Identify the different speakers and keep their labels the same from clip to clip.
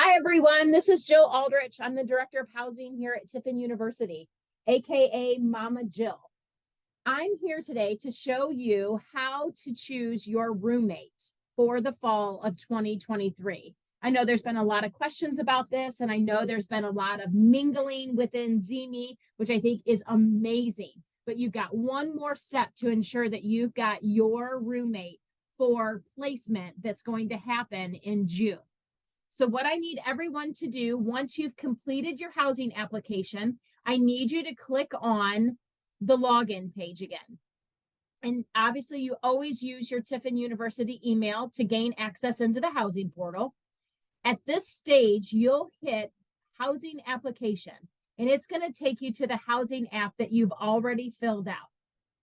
Speaker 1: Hi, everyone. This is Jill Aldrich. I'm the Director of Housing here at Tiffin University, aka Mama Jill. I'm here today to show you how to choose your roommate for the fall of 2023. I know there's been a lot of questions about this, and I know there's been a lot of mingling within ZME, which I think is amazing. But you've got one more step to ensure that you've got your roommate for placement that's going to happen in June. So what I need everyone to do, once you've completed your housing application, I need you to click on the login page again. And obviously you always use your Tiffin University email to gain access into the housing portal. At this stage, you'll hit housing application, and it's going to take you to the housing app that you've already filled out.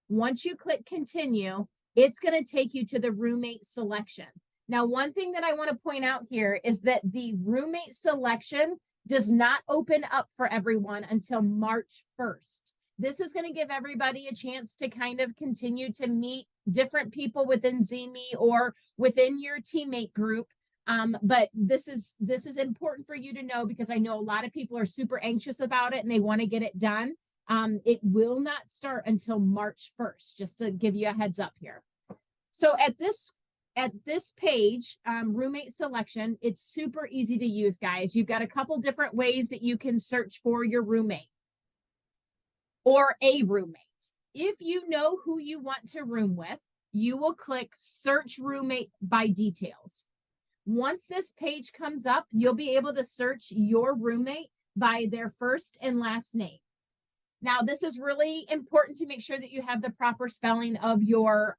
Speaker 1: Once you click continue, it's going to take you to the roommate selection. Now, one thing that I want to point out here is that the roommate selection does not open up for everyone until March 1st. This is going to give everybody a chance to kind of continue to meet different people within ZME or within your teammate group. But this is important for you to know, because I know a lot of people are super anxious about it and they want to get it done. It will not start until March 1st, just to give you a heads up here. So at this page, roommate selection, it's super easy to use, guys. You've got a couple different ways that you can search for your roommate or a roommate. If you know who you want to room with, you will click search roommate by details. Once this page comes up, you'll be able to search your roommate by their first and last name. Now, this is really important to make sure that you have the proper spelling of your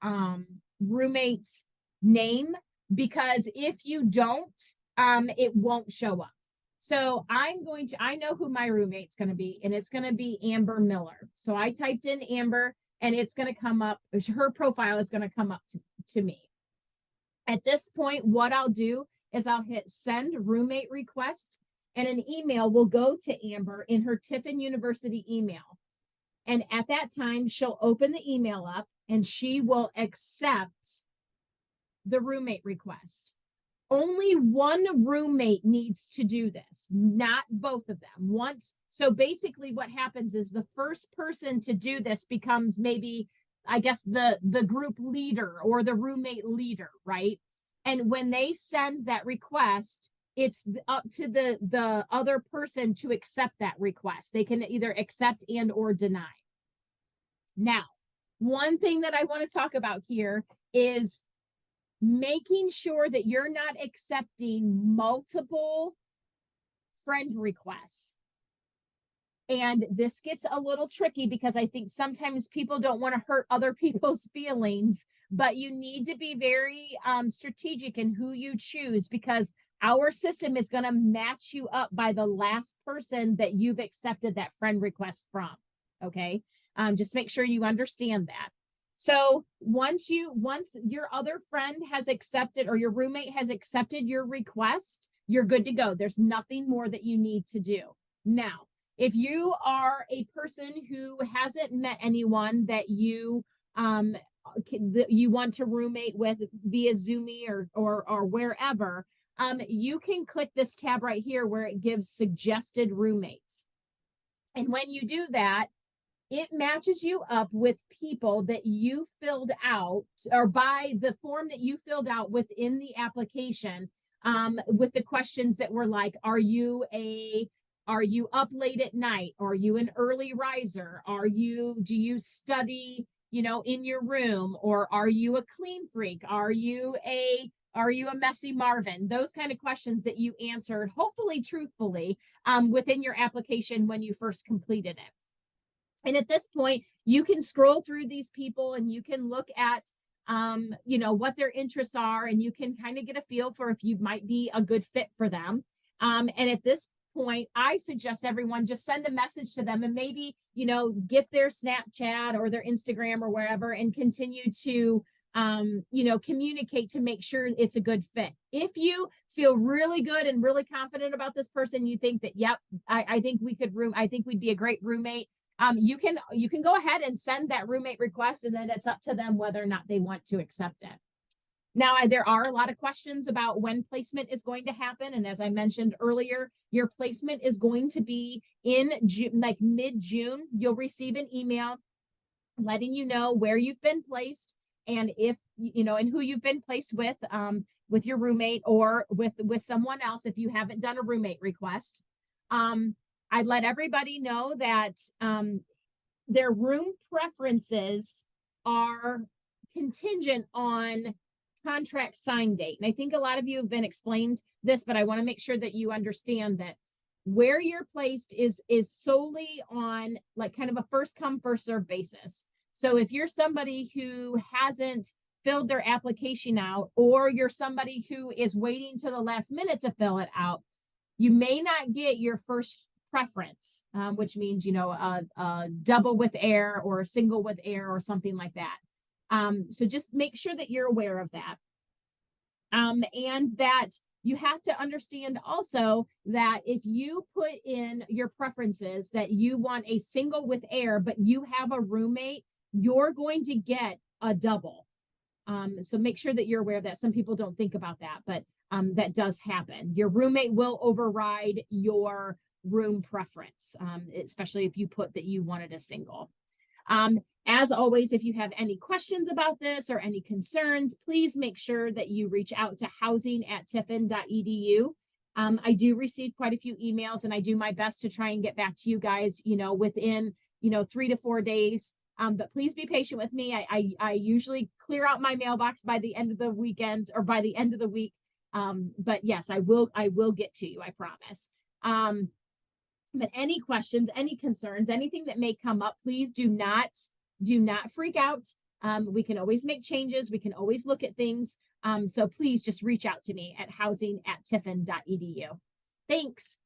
Speaker 1: roommate's name, because if you don't, it won't show up. So I know who my roommate's going to be, and it's going to be Amber Miller. So I typed in Amber, and it's going to come up, her profile is going to come up to me. At this point, what I'll do is I'll hit send roommate request, and an email will go to Amber in her Tiffin University email. And at that time, she'll open the email up and she will accept the roommate request. Only one roommate needs to do this, not both of them. So basically what happens is the first person to do this becomes maybe, I guess, the group leader or the roommate leader, right? And when they send that request, it's up to the other person to accept that request. They can either accept and or deny. Now, one thing that I want to talk about here is making sure that you're not accepting multiple friend requests. And this gets a little tricky because I think sometimes people don't want to hurt other people's feelings, but you need to be very strategic in who you choose, because our system is going to match you up by the last person that you've accepted that friend request from. Okay. Just make sure you understand that. So once your other friend has accepted, or your roommate has accepted your request, you're good to go. There's nothing more that you need to do. Now, if you are a person who hasn't met anyone that you want to roommate with via ZooMe or wherever, you can click this tab right here where it gives suggested roommates. And when you do that, it matches you up with people that you filled out, or by the form that you filled out within the application, with the questions that were like, are you up late at night? Are you an early riser? Do you study, in your room? Or are you a clean freak? Are you a messy Marvin? Those kind of questions that you answered, hopefully truthfully, within your application when you first completed it. And at this point, you can scroll through these people and you can look at, what their interests are, and you can kind of get a feel for if you might be a good fit for them. And at this point, I suggest everyone just send a message to them and maybe, get their Snapchat or their Instagram or wherever and continue to, communicate to make sure it's a good fit. If you feel really good and really confident about this person, you think that, yep, I think we'd be a great roommate. You can go ahead and send that roommate request, and then it's up to them whether or not they want to accept it. Now, there are a lot of questions about when placement is going to happen. And as I mentioned earlier, your placement is going to be in June, like mid-June. You'll receive an email letting you know where you've been placed and if, and who you've been placed with your roommate or with someone else if you haven't done a roommate request. I'd let everybody know that their room preferences are contingent on contract sign date. And I think a lot of you have been explained this, but I want to make sure that you understand that where you're placed is solely on like kind of a first come, first serve basis. So if you're somebody who hasn't filled their application out, or you're somebody who is waiting to the last minute to fill it out, you may not get your first preference, which means, a double with air or a single with air or something like that. So just make sure that you're aware of that. And that you have to understand also that if you put in your preferences that you want a single with air, but you have a roommate, you're going to get a double. So make sure that you're aware of that. Some people don't think about that, but that does happen. Your roommate will override your room preference, especially if you put that you wanted a single. As always, if you have any questions about this or any concerns, please make sure that you reach out to housing@tiffin.edu. I do receive quite a few emails and I do my best to try and get back to you guys, within, 3 to 4 days. But please be patient with me. I usually clear out my mailbox by the end of the weekend or by the end of the week. But yes, I will get to you, I promise. But any questions, any concerns, anything that may come up, please do not freak out. We can always make changes. We can always look at things. So please just reach out to me at housing@tiffin.edu. Thanks.